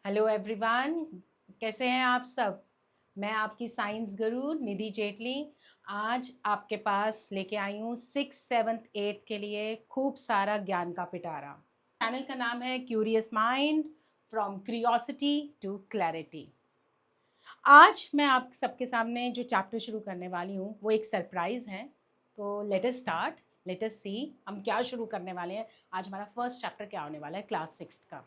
Hello everyone, कैसे हैं आप सब। मैं आपकी साइंस गुरु निधि जेटली आज आपके पास लेके आई हूँ 6th 7th 8th के लिए खूब सारा ज्ञान का पिटारा। चैनल का नाम है curious mind, from curiosity to clarity. आज मैं आप सबके सामने जो चैप्टर शुरू करने वाली हूँ वो एक सरप्राइज़ है। तो let us start, let us see हम क्या शुरू करने वाले हैं। आज हमारा फर्स्ट चैप्टर क्या होने वाला है क्लास 6th का।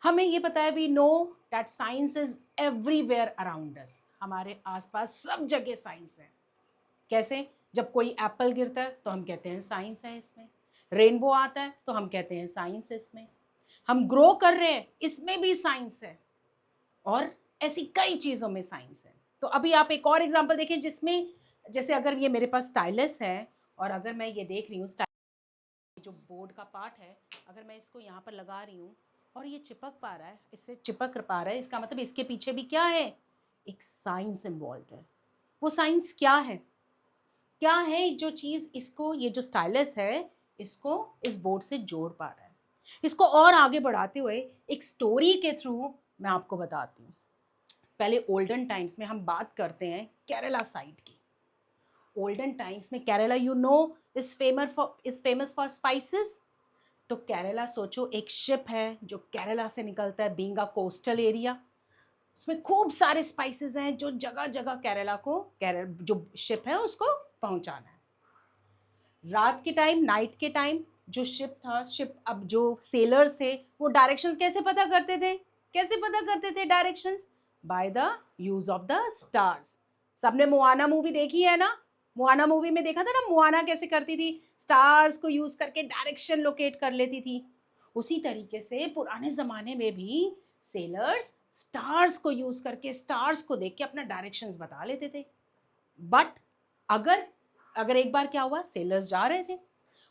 हमें ये पता है, we know that science is everywhere around us. हमारे आसपास सब जगह साइंस है। कैसे? जब कोई एप्पल गिरता है तो हम कहते हैं साइंस है इसमें। रेनबो आता है तो हम कहते हैं साइंस है इसमें। हम ग्रो कर रहे हैं, इसमें भी साइंस है। और ऐसी कई चीज़ों में साइंस है। तो अभी आप एक और एग्जांपल देखें जिसमें, जैसे अगर ये मेरे पास स्टाइलस है और अगर मैं ये देख रही हूँ जो बोर्ड का पार्ट है, अगर मैं इसको यहाँ पर लगा रही हूँ और ये चिपक पा रहा है, इससे चिपक पा रहा है, इसका मतलब इसके पीछे भी क्या है, एक साइंस इन्वॉल्व है। वो साइंस क्या है? क्या है जो चीज़ इसको, ये जो स्टाइलस है, इसको इस बोर्ड से जोड़ पा रहा है। इसको और आगे बढ़ाते हुए एक स्टोरी के थ्रू मैं आपको बताती हूँ। पहले ओल्डन टाइम्स में हम बात करते हैं केरला साइड की। ओल्डन टाइम्स में Kerala you know is famous for spices. तो केरला सोचो, एक शिप है जो केरला से निकलता है, बीइंग अ कोस्टल एरिया। उसमें खूब सारे स्पाइसेस हैं जो जगह जगह केरला को, केरल जो शिप है उसको पहुंचाना है। रात के टाइम, नाइट के टाइम जो शिप था, शिप अब जो सेलर्स थे वो डायरेक्शंस कैसे पता करते थे? कैसे पता करते थे directions? By the use of the stars. सबने मुआना मूवी देखी है ना? मुआना मूवी में देखा था ना मुआना कैसे करती थी, स्टार्स को यूज करके डायरेक्शन लोकेट कर लेती थी। उसी तरीके से पुराने जमाने में भी सेलर्स स्टार्स को यूज करके, स्टार्स को देख के अपना डायरेक्शंस बता लेते थे। बट अगर अगर एक बार क्या हुआ, सेलर्स जा रहे थे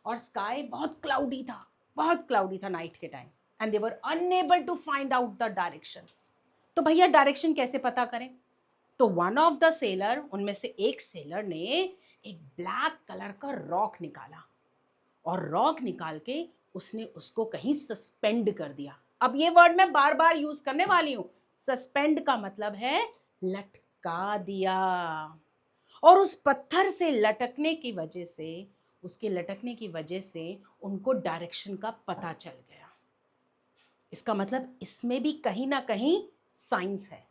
और स्काई बहुत क्लाउडी था नाइट के time, and they were unable to find out the direction. तो भैया डायरेक्शन कैसे पता करें? तो वन ऑफ द सेलर, उनमें से एक सेलर ने एक ब्लैक कलर का रॉक निकाला और रॉक निकाल के उसने उसको कहीं सस्पेंड कर दिया। अब ये वर्ड मैं बार बार यूज करने वाली हूं। सस्पेंड का मतलब है लटका दिया। और उस पत्थर से लटकने की वजह से, उसके लटकने की वजह से उनको डायरेक्शन का पता चल गया। इसका मतलब इसमें भी कहीं ना कहीं साइंस है।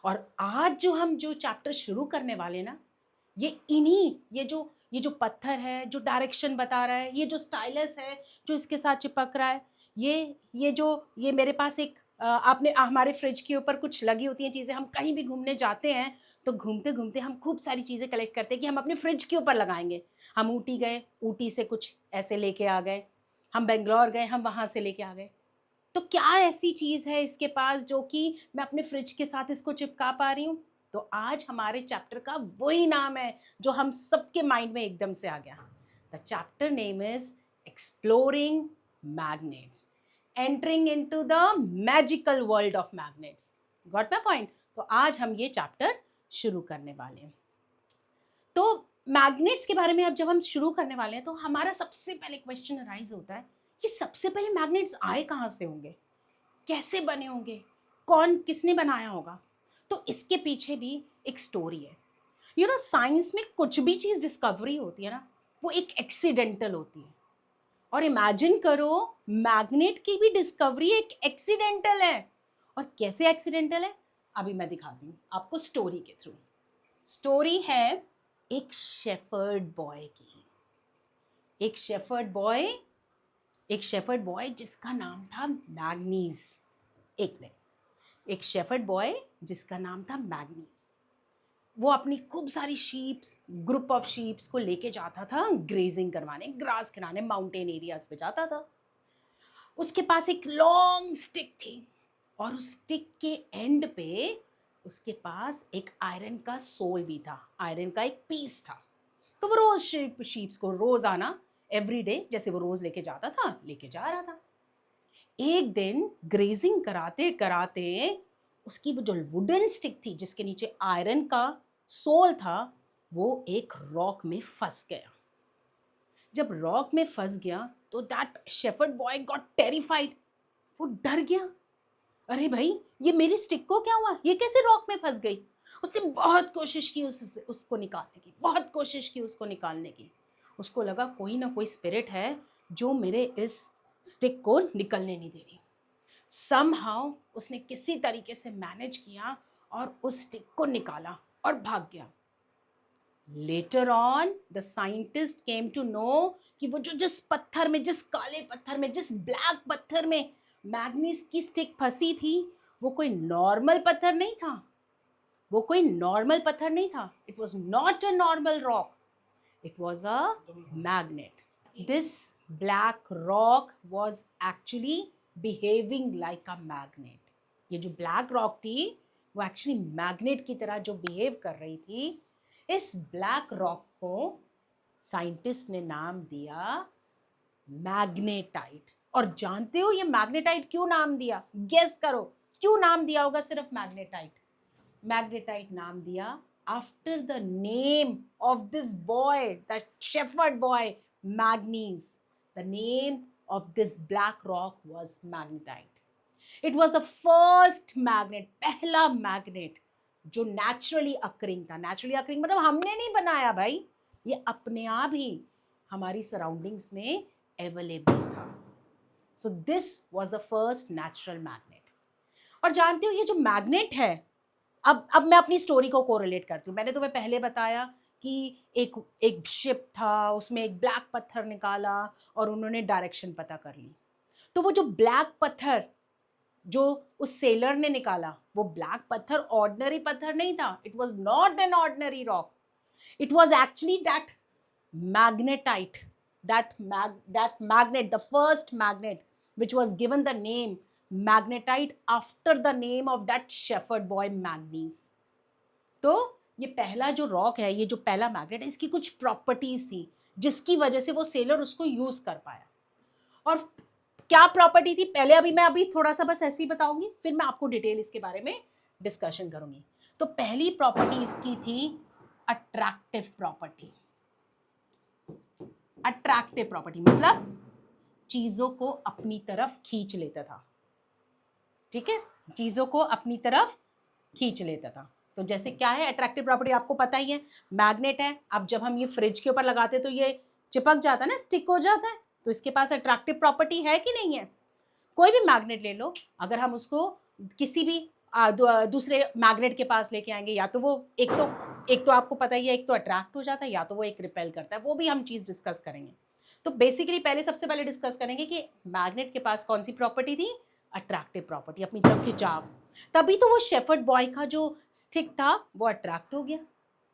और आज जो हम जो चैप्टर शुरू करने वाले ना, ये जो पत्थर है जो डायरेक्शन बता रहा है, ये जो स्टाइलस है जो इसके साथ चिपक रहा है, ये मेरे पास एक आपने हमारे फ्रिज के ऊपर कुछ लगी होती हैं चीज़ें। हम कहीं भी घूमने जाते हैं तो घूमते घूमते हम खूब सारी चीज़ें कलेक्ट करते हैं कि हम अपने फ्रिज के ऊपर लगाएंगे। हम ऊटी गए, ऊटी से कुछ ऐसे लेके आ गए। हम बेंगलोर गए, हम वहाँ से लेके आ गए। तो क्या ऐसी चीज़ है इसके पास जो कि मैं अपने फ्रिज के साथ इसको चिपका पा रही हूँ? तो आज हमारे चैप्टर का वही नाम है जो हम सबके माइंड में एकदम से आ गया। The chapter name is exploring magnets, entering into the magical world of magnets. Got my point? तो आज हम ये चैप्टर शुरू करने वाले हैं। तो मैग्नेट्स के बारे में अब जब हम शुरू करने वाले हैं तो हमारा सबसे पहले क्वेश्चन अराइज होता है कि सबसे पहले मैग्नेट्स आए कहाँ से होंगे, कैसे बने होंगे, कौन किसने बनाया होगा? तो इसके पीछे भी एक स्टोरी है। यू नो, साइंस में कुछ भी चीज़ डिस्कवरी होती है ना, वो एक एक्सीडेंटल होती है। और इमेजिन करो, मैग्नेट की भी डिस्कवरी एक एक्सीडेंटल है। और कैसे एक्सीडेंटल है अभी मैं दिखाती हूँ आपको स्टोरी के थ्रू। स्टोरी है एक शेफर्ड बॉय की। एक शेफर्ड बॉय एक शेफर्ड बॉय जिसका नाम था मैग्नीज। एक मिनट। एक शेफर्ड बॉय जिसका नाम था मैग्नीज, वो अपनी खूब सारी शीप्स, ग्रुप ऑफ शीप्स को लेके जाता था ग्रेजिंग करवाने, ग्रास खिलाने, माउंटेन एरियाज पे जाता था। उसके पास एक लॉन्ग स्टिक थी और उस स्टिक के एंड पे उसके पास एक आयरन का सोल भी था, आयरन का एक पीस था। तो वो रोज शीप्स को रोज आना, एवरी डे जैसे वो रोज लेके जाता था, लेके जा रहा था। एक दिन ग्रेजिंग कराते कराते उसकी वो जो वुडन स्टिक थी जिसके नीचे आयरन का सोल था, वो एक रॉक में फंस गया। जब रॉक में फंस गया तो that shepherd boy got terrified. वो डर गया। अरे भाई ये मेरी स्टिक को क्या हुआ, ये कैसे रॉक में फंस गई। उसने बहुत कोशिश की उसको निकालने की, बहुत कोशिश की उसको निकालने की। उसको लगा कोई ना कोई स्पिरिट है जो मेरे इस स्टिक को निकलने नहीं दे रही। समहाउ उसने किसी तरीके से मैनेज किया और उस स्टिक को निकाला और भाग गया। Later on the scientist came to know कि वो जो जिस पत्थर में, जिस काले पत्थर में, जिस ब्लैक पत्थर में मैग्नीज की स्टिक फंसी थी, वो कोई नॉर्मल पत्थर नहीं था। वो कोई नॉर्मल पत्थर नहीं था। It was not a normal rock, it was a magnet. This black rock was actually behaving like a magnet. ये जो ब्लैक रॉक थी वो एक्चुअली मैग्नेट की तरह जो बिहेव कर रही थी। इस ब्लैक रॉक को साइंटिस्ट ने नाम दिया मैग्नेटाइट। और जानते हो ये मैग्नेटाइट क्यों नाम दिया? गेस करो क्यों नाम दिया होगा सिर्फ मैग्नेटाइट? मैग्नेटाइट नाम दिया after the name of this boy, that shepherd boy manganese. The name of this black rock was magnetite. It was the first magnet, पहला मैग्नेट जो नेचुरली अकरिंग था। नेचुरली अकरिंग मतलब हमने नहीं बनाया भाई, ये अपने आप ही हमारी सराउंडिंग्स में अवेलेबल था। So this was the first natural magnet. और जानते हो ये जो मैग्नेट है, अब मैं अपनी स्टोरी को कोरिलेट करती हूँ। मैंने तुम्हें पहले बताया कि एक एक शिप था, उसमें एक ब्लैक पत्थर निकाला और उन्होंने डायरेक्शन पता कर ली। तो वो जो ब्लैक पत्थर जो उस सेलर ने निकाला, वो ब्लैक पत्थर ऑर्डिनरी पत्थर नहीं था। It was not an ordinary rock, it was actually that magnetite, that magnet, the first magnet which was given the name magnetite after the name of that shepherd boy Magnus. तो ये पहला जो rock है, ये जो पहला magnet है, इसकी कुछ प्रॉपर्टीज थी जिसकी वजह से वो सेलर उसको यूज कर पाया। और क्या प्रॉपर्टी थी पहले, अभी थोड़ा सा बस ऐसे ही बताऊंगी, फिर मैं आपको डिटेल इसके बारे में डिस्कशन करूंगी। तो पहली प्रॉपर्टी इसकी थी अट्रैक्टिव प्रॉपर्टी। अट्रैक्टिव प्रॉपर्टी मतलब चीजों को अपनी तरफ खींच लेता था। ठीक है, चीजों को अपनी तरफ खींच लेता था। तो जैसे क्या है अट्रैक्टिव प्रॉपर्टी, आपको पता ही है, मैग्नेट है। अब जब हम ये फ्रिज के ऊपर लगाते तो ये चिपक जाता है ना, स्टिक हो जाता है। तो इसके पास अट्रैक्टिव प्रॉपर्टी है कि नहीं है? कोई भी मैग्नेट ले लो, अगर हम उसको किसी भी दूसरे मैग्नेट के पास लेके आएंगे, या तो वो एक तो आपको पता ही है, एक तो अट्रैक्ट हो जाता है, या तो वो एक रिपेल करता है। वो भी हम चीज डिस्कस करेंगे। तो बेसिकली सबसे पहले डिस्कस करेंगे कि मैग्नेट के पास कौन सी प्रॉपर्टी थी? अट्रैक्टिव प्रॉपर्टी, अपनी तरफ खिंचाव। तभी तो वो शेफर्ड बॉय का जो स्टिक था वो अट्रैक्ट हो गया,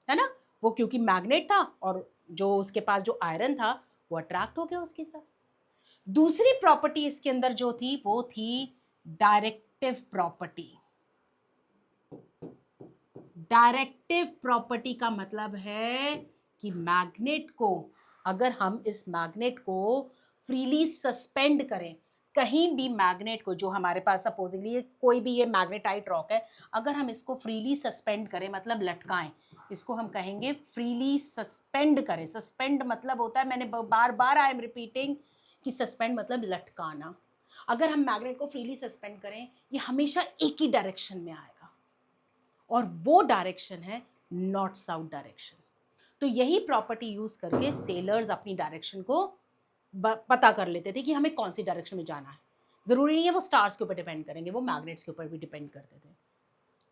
है ना? वो क्योंकि मैग्नेट था और जो उसके पास जो आयरन था वो अट्रैक्ट हो गया उसकी तरफ। दूसरी प्रॉपर्टी इसके अंदर जो थी वो थी डायरेक्टिव प्रॉपर्टी। डायरेक्टिव प्रॉपर्टी का मतलब है कि मैग्नेट को, अगर हम इस मैग्नेट को फ्रीली सस्पेंड करें, कहीं भी मैग्नेट को, जो हमारे पास सपोजिंगली कोई भी ये मैग्नेटाइट रॉक है, अगर हम इसको फ्रीली सस्पेंड करें मतलब लटकाएं, इसको हम कहेंगे फ्रीली सस्पेंड करें। सस्पेंड मतलब होता है, मैंने बार बार आई एम रिपीटिंग कि सस्पेंड मतलब लटकाना। अगर हम मैग्नेट को फ्रीली सस्पेंड करें, ये हमेशा एक ही डायरेक्शन में आएगा और वो डायरेक्शन है नॉर्थ साउथ डायरेक्शन। तो यही प्रॉपर्टी यूज करके सेलर्स अपनी डायरेक्शन को पता कर लेते थे कि हमें कौन सी डायरेक्शन में जाना है। जरूरी नहीं है वो स्टार्स के ऊपर डिपेंड करेंगे, वो मैग्नेट्स के ऊपर भी डिपेंड करते थे।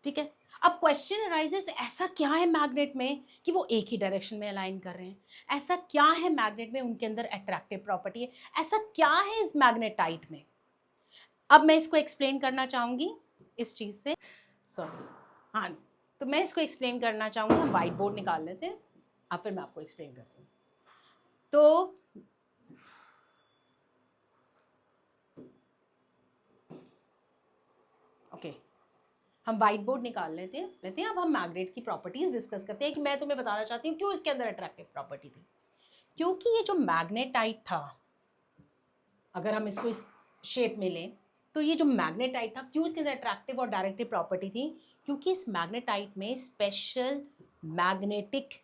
ठीक है, अब क्वेश्चन अराइजेस, ऐसा क्या है मैग्नेट में कि वो एक ही डायरेक्शन में अलाइन कर रहे हैं? ऐसा क्या है मैग्नेट में, उनके अंदर अट्रैक्टिव प्रॉपर्टी है? ऐसा क्या है इस मैग्नेटाइट में? अब मैं इसको एक्सप्लेन करना चाहूंगी इस चीज से, सॉरी, हाँ, तो मैं इसको एक्सप्लेन करना चाहूँगी। हम वाइट बोर्ड निकाल लेते हैं, अब फिर मैं आपको एक्सप्लेन करती हूँ। तो ओके, हम वाइट बोर्ड निकाल लेते हैं। अब हम मैग्नेट की प्रॉपर्टीज डिस्कस करते हैं कि मैं तुम्हें बताना चाहती हूँ क्यों इसके अंदर अट्रैक्टिव प्रॉपर्टी थी। क्योंकि ये जो मैग्नेटाइट था, अगर हम इसको इस शेप में लें, तो ये जो मैग्नेटाइट था, क्यों इसके अंदर अट्रैक्टिव और डायरेक्टिव प्रॉपर्टी थी? क्योंकि इस मैग्नेटाइट में स्पेशल मैग्नेटिक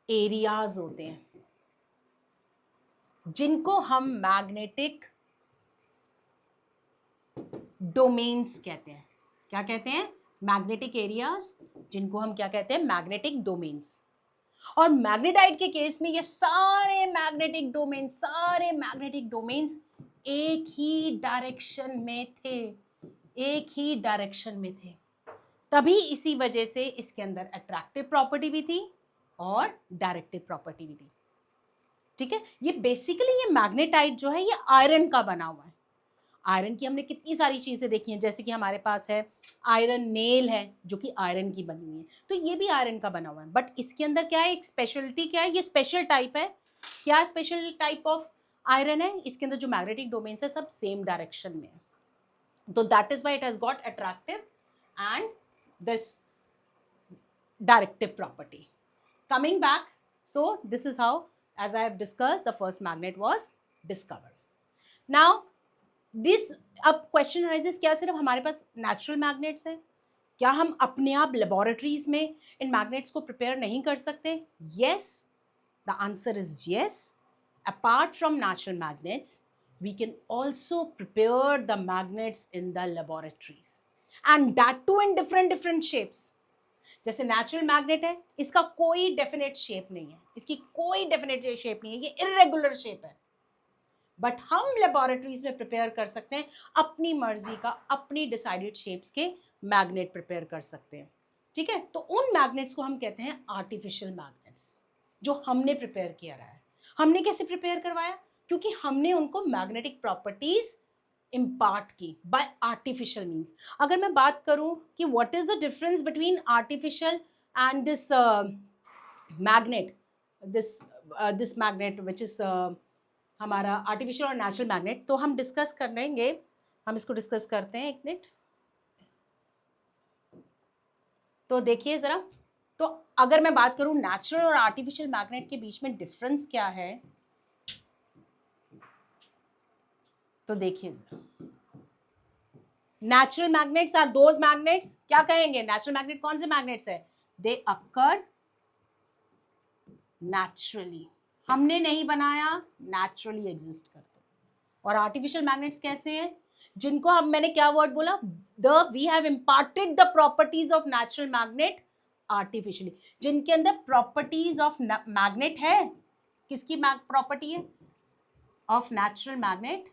एरियाज होते हैं जिनको हम मैग्नेटिक डोमेन्स कहते हैं। क्या कहते हैं? मैग्नेटिक एरियाज, जिनको हम क्या कहते हैं? Magnetic domains. और मैग्नेटाइट के केस में ये सारे मैग्नेटिक डोमेन्स एक ही डायरेक्शन में थे, एक ही डायरेक्शन में थे। तभी इसी वजह से इसके अंदर अट्रैक्टिव प्रॉपर्टी भी थी और डायरेक्टिव प्रॉपर्टी भी थी। ठीक है, ये बेसिकली ये मैग्नेटाइट जो है ये आयरन का बना हुआ है। आयरन की हमने कितनी सारी चीजें देखी हैं, जैसे कि हमारे पास है आयरन नेल है जो कि आयरन की बनी हुई है, तो ये भी आयरन का बना हुआ है। बट इसके अंदर क्या है, एक स्पेशलिटी क्या है, ये स्पेशल टाइप है। क्या स्पेशल टाइप ऑफ आयरन है? इसके अंदर जो मैग्नेटिक डोमेन्स है सब सेम डायरेक्शन में है, तो that is why it has got attractive and this directive property. Coming back, so this is how, as I have discussed, the first magnet was discovered. Now this, अब question arises, क्या सिर्फ हमारे पास natural magnets हैं? क्या हम अपने आप laboratories में इन magnets को prepare नहीं कर सकते? Yes, the answer is yes. Apart from natural magnets, we can also prepare the magnets in the laboratories, and that too in different shapes. जैसे नेचुरल मैग्नेट है, इसका कोई डेफिनेट शेप नहीं है, इसकी कोई डेफिनेट शेप नहीं है, ये इरेगुलर शेप है। बट हम लेबोरेटरीज में प्रिपेयर कर सकते हैं अपनी मर्जी का, अपनी डिसाइडेड शेप्स के मैग्नेट प्रिपेयर कर सकते हैं। ठीक है, तो उन मैग्नेट्स को हम कहते हैं आर्टिफिशियल मैग्नेट्स, जो हमने प्रिपेयर किया रहा है। हमने कैसे प्रिपेयर करवाया? क्योंकि हमने उनको मैग्नेटिक प्रॉपर्टीज इम्पार्ट की बाय आर्टिफिशियल मीन्स। अगर मैं बात करूं कि what is the difference between artificial and this magnet, this magnet which is हमारा आर्टिफिशियल और नेचुरल मैग्नेट, तो हम डिस्कस कर लेंगे, हम इसको डिस्कस करते हैं एक मिनट। तो देखिए जरा, तो अगर मैं बात करूं नेचुरल और आर्टिफिशियल मैग्नेट के बीच में डिफरेंस क्या है, तो देखिए natural magnets are those magnets, क्या कहेंगे नेचुरल मैग्नेट कौन से मैग्नेट्स है? दे अकर नेचुरली, हमने नहीं बनाया, नेचुरली एग्जिस्ट करते। और आर्टिफिशियल मैग्नेट्स कैसे हैं? जिनको हम, मैंने क्या वर्ड बोला, we have imparted the properties of natural magnet artificially, जिनके अंदर प्रॉपर्टीज ऑफ मैग्नेट है। किसकी प्रॉपर्टी है? Of natural magnet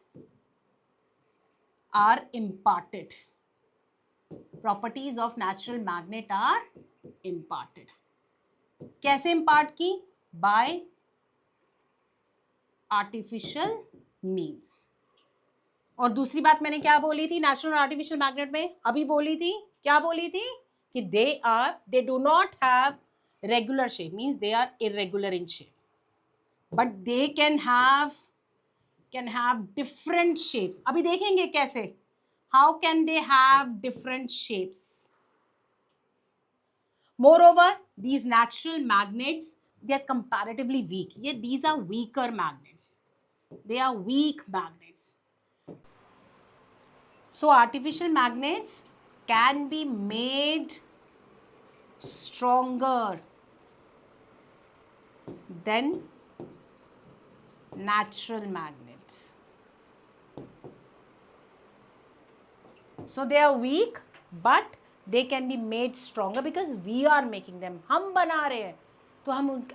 are imparted. Properties of natural magnet are imparted. कैसे impart की? By artificial means. और दूसरी बात मैंने क्या बोली थी नेचुरल और आर्टिफिशियल मैग्नेट में? अभी बोली थी, क्या बोली थी? कि they do not have regular shape, means they are irregular in shape, but they can have different shapes. अभी देखेंगे कैसे, how can they have different shapes. Moreover, these natural magnets, they are comparatively weak. These are weaker magnets. They are weak magnets. So artificial magnets can be made stronger than natural magnets. So they are weak, but they can be made stronger because we are making them. हम बना रहे हैं, तो हम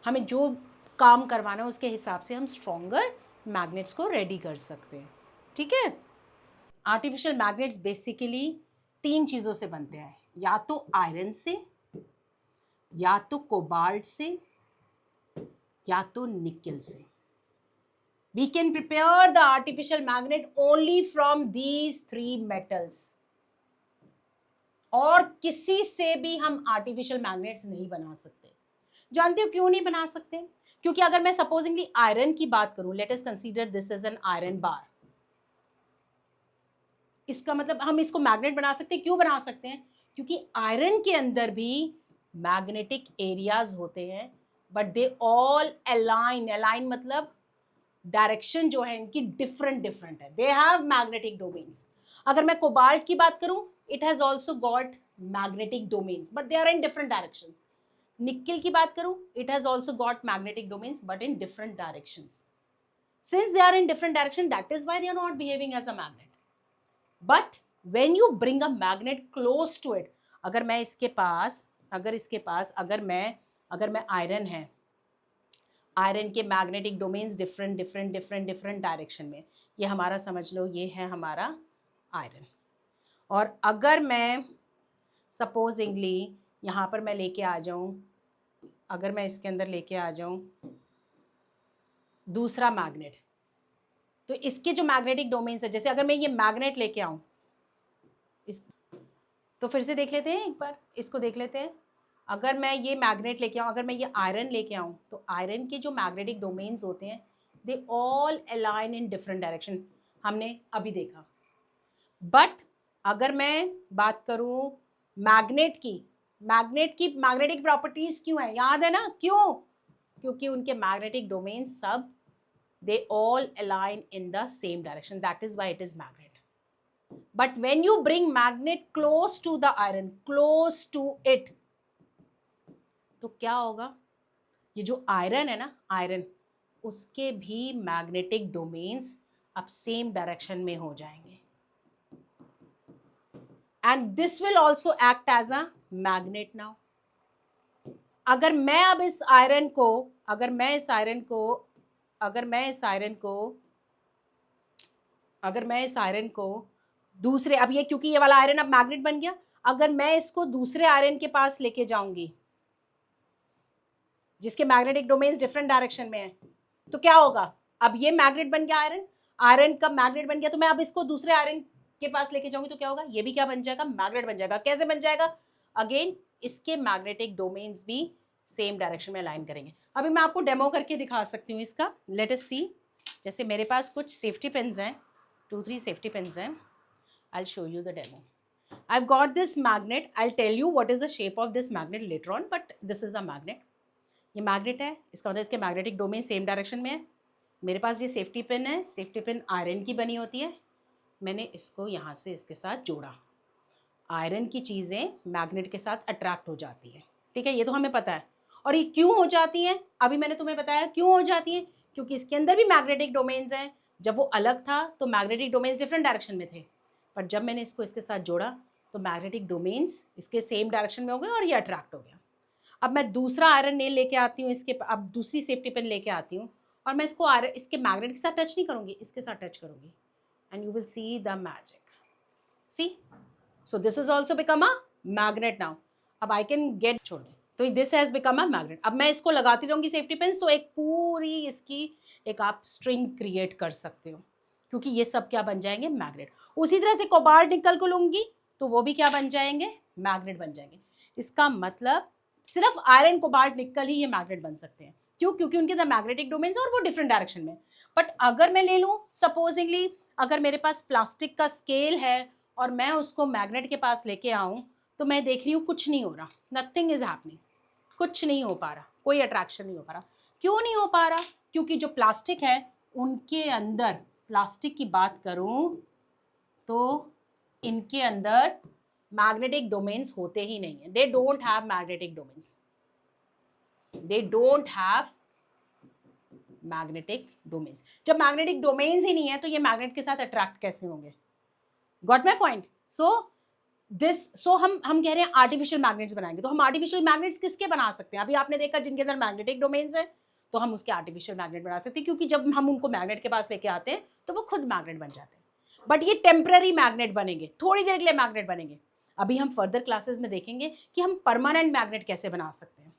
हमें जो काम करवाना है उसके हिसाब से हम स्ट्रॉन्गर मैग्नेट्स को रेडी कर सकते हैं। ठीक है, आर्टिफिशियल मैग्नेट्स बेसिकली 3 चीज़ों से बनते हैं, या तो आयरन से, या तो कोबाल्ट से, या तो निकल से। We can prepare the artificial magnet only from these 3 metals. और किसी से भी हम आर्टिफिशियल मैग्नेट्स नहीं बना सकते। जानते हो क्यों नहीं बना सकते? क्योंकि अगर मैं सपोजिंगली आयरन की बात करूं, let us consider this is an iron bar, इसका मतलब हम इसको मैग्नेट बना सकते हैं। क्यों बना सकते हैं? क्योंकि आयरन के अंदर भी मैग्नेटिक एरियाज होते हैं, बट दे ऑल अलाइन मतलब डायरेक्शन जो है इनकी डिफरेंट है, दे हैव मैग्नेटिक डोमेन्स। अगर मैं कोबाल्ट की बात करूं, it has also got magnetic domains, but they are in different direction. Nickel की बात करूं, it has also got magnetic domains, but in different directions. Since they are in different direction, that is why they are not behaving as a magnet. But when you bring a magnet close to it, अगर मैं iron है, iron के magnetic domains different direction में, ये हमारा समझ लो ये है हमारा आयरन। और अगर मैं सपोजिंगली यहाँ पर मैं लेके आ जाऊँ, अगर मैं इसके अंदर लेके आ जाऊँ दूसरा मैग्नेट, तो इसके जो मैग्नेटिक डोमेन्स है, जैसे अगर मैं ये मैग्नेट लेके आऊँ इस, तो फिर से देख लेते हैं, एक बार इसको देख लेते हैं। अगर मैं ये मैग्नेट लेके आऊँ, अगर मैं ये आयरन लेके आऊँ, तो आयरन के जो मैग्नेटिक डोमेन्स होते हैं they all align in different direction, हमने अभी देखा। बट अगर मैं बात करूँ मैग्नेट की मैग्नेटिक प्रॉपर्टीज क्यों है, याद है ना क्यों? क्योंकि उनके मैग्नेटिक डोमेन सब they all align in the same direction, that is why it is magnet. But when you bring magnet close to the iron, close to it, तो क्या होगा, ये जो आयरन है ना, आयरन, उसके भी मैग्नेटिक डोमेन्स अब सेम डायरेक्शन में हो जाएंगे, and this will also act as a magnet. Now अगर मैं अब इस आयरन को दूसरे, अब ये क्योंकि ये वाला आयरन अब मैग्नेट बन गया, अगर मैं इसको दूसरे आयरन के पास लेके जाऊंगी जिसके मैग्नेटिक डोमेन्स डिफरेंट डायरेक्शन में है, तो क्या होगा, अब ये मैग्नेट बन गया, आयरन का मैग्नेट बन गया, तो मैं अब इसको दूसरे आयरन के पास लेके जाऊंगी तो क्या होगा, ये भी क्या बन जाएगा, मैग्नेट बन जाएगा। कैसे बन जाएगा, अगेन इसके मैग्नेटिक डोमेन्स भी सेम डायरेक्शन में अलाइन करेंगे। अभी मैं आपको डेमो करके दिखा सकती हूँ इसका, लेट अस सी। जैसे मेरे पास कुछ सेफ्टी पिन्स हैं, 2-3 सेफ्टी पिन्स हैं, I will show you the demo. I've got this magnet. I'll tell you what is the shape of this magnet later on, but this is a magnet. ये magnet है, इसका मतलब इसके magnetic domain same direction में है। मेरे पास ये safety pin है, सेफ्टी पिन आयरन की बनी होती है, मैंने इसको यहाँ से इसके साथ जोड़ा। आयरन की चीज़ें मैग्नेट के साथ अट्रैक्ट हो जाती है, ठीक है, ये तो हमें पता है। और ये क्यों हो जाती हैं, अभी मैंने तुम्हें बताया क्यों हो जाती हैं, क्योंकि इसके अंदर भी मैग्नेटिक डोमेन्स हैं। जब वो अलग था तो मैग्नेटिक डोमेन्स डिफरेंट डायरेक्शन में थे, पर जब मैंने इसको इसके साथ जोड़ा तो मैग्नेटिक डोमेन्स इसके सेम डायरेक्शन में हो गए और ये अट्रैक्ट हो गया। अब मैं दूसरा आयरन नेल लेके आती हूँ, इसके अब दूसरी सेफ्टी पिन लेके आती हूँ, और मैं इसको इसके मैग्नेट के साथ टच नहीं करूँगी, इसके साथ टच करूँगी, and you will see the magic. See, so this is also become a magnet now. अब आई कैन गेट, छोड़ दे, तो this has become a magnet. अब मैं इसको लगाती रहूँगी सेफ्टी पिन्स, तो एक पूरी इसकी एक आप स्ट्रिंग क्रिएट कर सकते हो, क्योंकि ये सब क्या बन जाएंगे, मैग्नेट। उसी तरह से कोबाल्ट निकल को लूँगी तो वो भी क्या बन जाएंगे, मैग्नेट बन जाएंगे। इसका मतलब सिर्फ आयरन कोबाल्ट निकल ही ये मैग्नेट बन सकते हैं, क्यों, क्योंकि उनके अंदर मैग्नेटिक डोमेन्स और वो डिफरेंट डायरेक्शन में। बट अगर मैं ले लूँ सपोजिंगली, अगर मेरे पास प्लास्टिक का स्केल है और मैं उसको मैग्नेट के पास लेके आऊँ, तो मैं देख रही हूँ कुछ नहीं हो रहा, नथिंग इज हैपनिंग, कुछ नहीं हो पा रहा, कोई अट्रैक्शन नहीं हो पा रहा। क्यों नहीं हो पा रहा, क्योंकि जो प्लास्टिक है उनके अंदर, प्लास्टिक की बात करूं तो इनके अंदर मैग्नेटिक डोमेन्स होते ही नहीं है, they don't have magnetic domains, they don't have magnetic domains. जब मैग्नेटिक डोमेन्स ही नहीं है तो ये मैग्नेट के साथ अट्रैक्ट कैसे होंगे, गॉट माई पॉइंट। सो हम कह रहे हैं आर्टिफिशियल मैग्नेट्स बनाएंगे, तो हम आर्टिफिशियल मैग्नेट्स किसके बना सकते हैं, अभी आपने देखा जिनके अंदर मैग्नेटिक डोमेन्स है तो हम उसके आर्टिफिशियल मैग्नेट बना सकते हैं, क्योंकि जब हम उनको मैग्नेट के पास लेके आते हैं तो वो खुद मैग्नेट बन जाते हैं। बट ये टेम्पररी मैग्नेट बनेंगे, थोड़ी देर के लिए मैग्नेट बनेंगे। अभी हम फर्दर क्लासेस में देखेंगे कि हम परमानेंट मैग्नेट कैसे बना सकते हैं,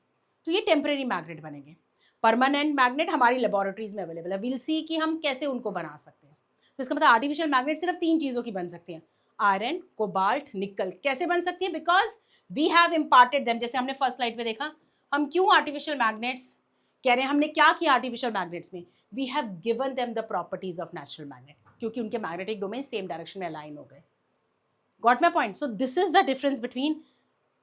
तो ये टेम्पररी मैग्नेट बनेंगे। परमानेंट मैग्नेट हमारी लेबोरेटरीज में अवेलेबल है, विल सी कि हम कैसे उनको बना सकते हैं। तो इसका मतलब आर्टिफिशियल मैग्नेट सिर्फ 3 चीज़ों की बन सकती हैं, आयरन, कोबाल्ट, निकल। कैसे बन सकती है, because we have imparted them. जैसे हमने फर्स्ट स्लाइड पे देखा, हम क्यों आर्टिफिशियल मैग्नेट्स कह रहे हैं, हमने क्या किया आर्टिफिशियल मैग्नेट्स में, we have given them the properties of natural magnet, क्योंकि उनके मैग्नेटिक डोमेन सेम डायरेक्शन में अलाइन हो गए। Got my point. So this is the difference between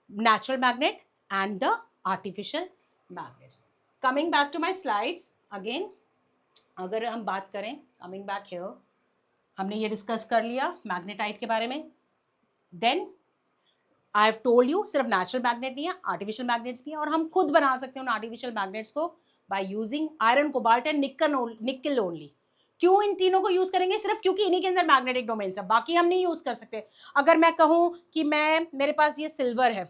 natural magnet and the artificial magnets. Coming back to my slides again, अगर हम बात करें, coming back here, हमने ये डिस्कस कर लिया मैग्नेटाइट के बारे में। Then I have told you सिर्फ नेचुरल मैग्नेट नहीं है, आर्टिफिशियल मैग्नेट्स भी हैं, और हम खुद बना सकते हैं उन आर्टिफिशियल मैग्नेट्स को by using iron, cobalt and निकल ओनली। क्यों इन तीनों को यूज करेंगे? सिर्फ क्योंकि इन्हीं के अंदर मैग्नेटिक डोमेन्स है, बाकी हम नहीं यूज कर सकते। अगर मैं कहूं कि मेरे पास ये सिल्वर है,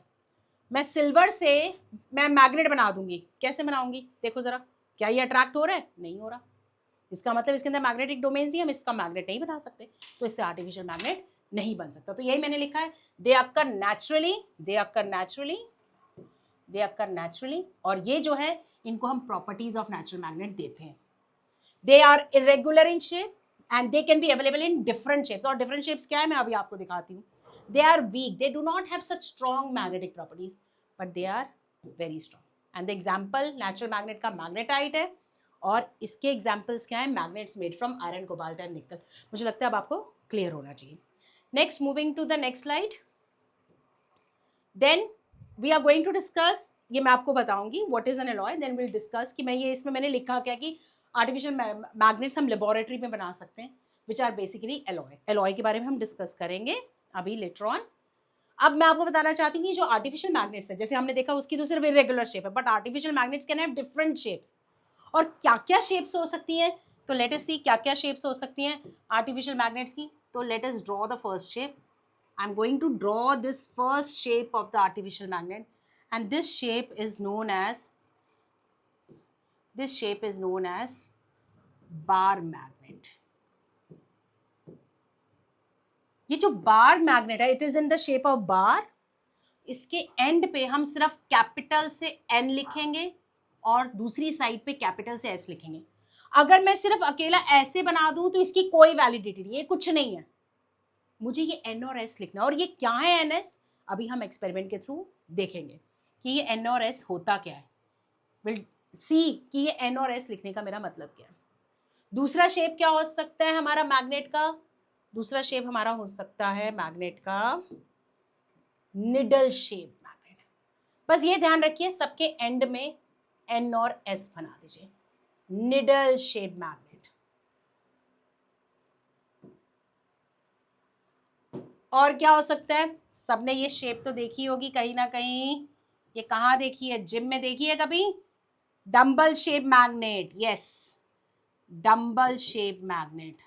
मैं सिल्वर से मैं मैग्नेट बना दूंगी, कैसे बनाऊंगी देखो जरा, क्या ये अट्रैक्ट हो रहा है? नहीं हो रहा। इसका मतलब इसके अंदर मैग्नेटिक डोमेन्स नहीं, हम इसका मैग्नेट नहीं बना सकते, तो इससे आर्टिफिशियल मैग्नेट नहीं बन सकता। तो यही मैंने लिखा है, दे अक्कर नेचुरली, दे अक्कर नेचुरली, दे अक्कर नेचुरली। और ये जो है इनको हम प्रॉपर्टीज ऑफ नेचुरल मैग्नेट देते हैं। They are irregular in shape and they can be available in different shapes. और डिफरेंट शेप्स क्या है मैं अभी आपको दिखाती हूँ। They are weak, they do not have such strong magnetic properties, but they are very strong. And the example natural magnet का magnetite है, और इसके एग्जाम्पल्स क्या है? Magnets made from iron, cobalt and nickel. मुझे लगता है अब आपको क्लियर होना चाहिए। Next, moving to the next slide, then we are going to discuss, ये मैं आपको बताऊंगी what is an alloy, then will discuss कि मैं ये इसमें मैंने लिखा क्या कि आर्टिफिशियल मैग्नेट्स हम लेबोरेटरी में बना सकते हैं, which are basically alloy. Alloy के बारे में हम डिस्कस करेंगे अभी लेटर ऑन। अब मैं आपको बताना चाहती हूँ कि जो आर्टिफिशियल मैग्नेट्स है, जैसे हमने देखा उसकी तो सिर्फ इरेगुलर शेप है, but artificial magnets can have different shapes. और क्या क्या शेप्स हो सकती हैं, तो लेट अस सी क्या क्या शेप्स हो सकती हैं आर्टिफिशियल मैग्नेट्स की। तो let us draw the first shape. I am going to draw this first shape of the artificial magnet, and this shape is known as, this shape is known as bar magnet. ये जो bar magnet है, it is in the shape of bar. इसके end पे हम सिर्फ capital से N लिखेंगे और दूसरी साइड पे कैपिटल से एस लिखेंगे। अगर मैं सिर्फ अकेला ऐसे बना दूं तो इसकी कोई वैलिडिटी नहीं है, कुछ नहीं है। मुझे ये एन और एस लिखना है, और ये क्या है एन एस, अभी हम एक्सपेरिमेंट के थ्रू देखेंगे कि ये एन और एस होता क्या है। विल सी कि ये एन और एस लिखने का मेरा मतलब क्या है। दूसरा शेप क्या हो सकता है हमारा मैग्नेट का? दूसरा शेप हमारा हो सकता है मैग्नेट का निडल शेप मैग्नेट। बस ये ध्यान रखिए सबके एंड में एन और एस बना दीजिए, निडल शेप मैग्नेट। और क्या हो सकता है? सबने ये शेप तो देखी होगी कहीं ना कहीं, ये कहाँ देखी है? जिम में देखी है कभी? Dumbbell shape magnet, yes, dumbbell shape magnet.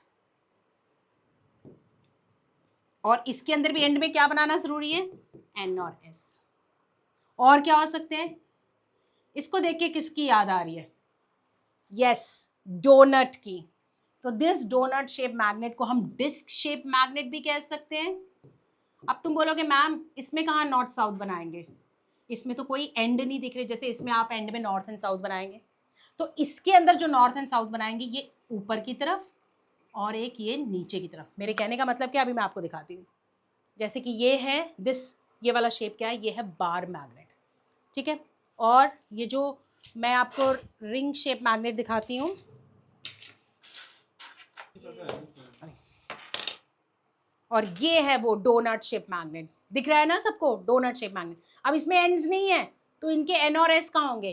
और इसके अंदर भी एंड में क्या बनाना जरूरी है? एन और एस। और क्या हो सकते हैं? इसको देख के किसकी याद आ रही है? यस, डोनट की। तो दिस डोनट शेप मैग्नेट को हम डिस्क शेप मैग्नेट भी कह सकते हैं। अब तुम बोलोगे मैम इसमें कहाँ नॉर्थ साउथ बनाएंगे, इसमें तो कोई एंड नहीं दिख रहे, जैसे इसमें आप एंड में नॉर्थ एंड साउथ बनाएंगे। तो इसके अंदर जो नॉर्थ एंड साउथ बनाएंगे, ये ऊपर की तरफ और एक ये नीचे की तरफ। मेरे कहने का मतलब क्या, अभी मैं आपको दिखाती हूँ। जैसे कि ये है ये वाला शेप क्या है? ये है बार मैग्नेट, ठीक है। और ये जो मैं आपको रिंग शेप मैग्नेट दिखाती हूँ, और ये है वो डोनट शेप मैग्नेट। दिख रहा है ना सबको? Donut shape magnet. अब इसमें एंड्स नहीं है तो इनके एन और एस कहाँ होंगे?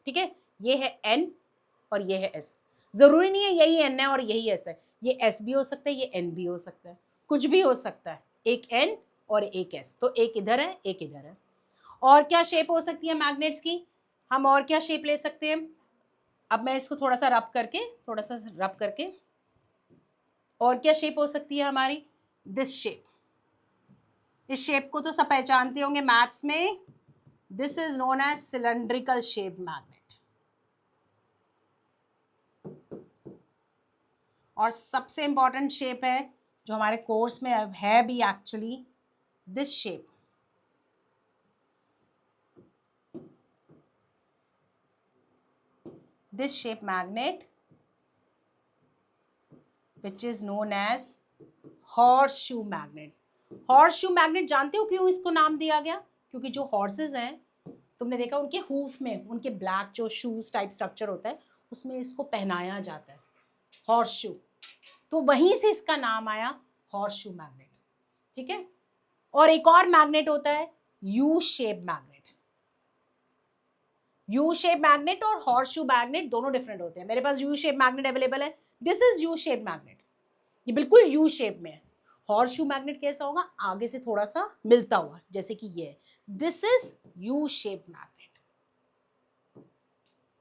ठीक है, ये है एन और ये है एस। जरूरी नहीं है यही एन है और यही एस है, ये एस भी हो सकता है, ये एन भी हो सकता है, कुछ भी हो सकता है, एक एन और एक एस। तो एक इधर है एक इधर है। और क्या शेप हो सकती है मैग्नेट्स की? हम और क्या शेप ले सकते हैं? अब मैं इसको थोड़ा सा रब करके और क्या शेप हो सकती है हमारी? This shape. इस शेप को तो सब पहचानते होंगे मैथ्स में, this is known as cylindrical shape magnet. और सबसे इंपॉर्टेंट शेप है जो हमारे कोर्स में अब है भी actually, this shape. This shape magnet which is known as horseshoe magnet. horseshoe magnet जानते हो क्यों इसको नाम दिया गया? क्योंकि जो हॉर्सेस हैं, तुमने देखा उनके हूफ में उनके ब्लैक जो शूज टाइप स्ट्रक्चर होता है, उसमें इसको पहनाया जाता है हॉर्सशू। तो वहीं से इसका नाम आया हॉर्सशू मैग्नेट, ठीक है। और एक और मैग्नेट होता है U shape magnet. U shape magnet और हॉर्सशू मैग्नेट दोनों डिफरेंट होते हैं। मेरे पास यू शेप मैग्नेट अवेलेबल है, this is U shape magnet, ये बिल्कुल यू शेप में है। हॉर्सशू मैग्नेट कैसा होगा? आगे से थोड़ा सा मिलता हुआ, जैसे कि ये, this is U shape magnet.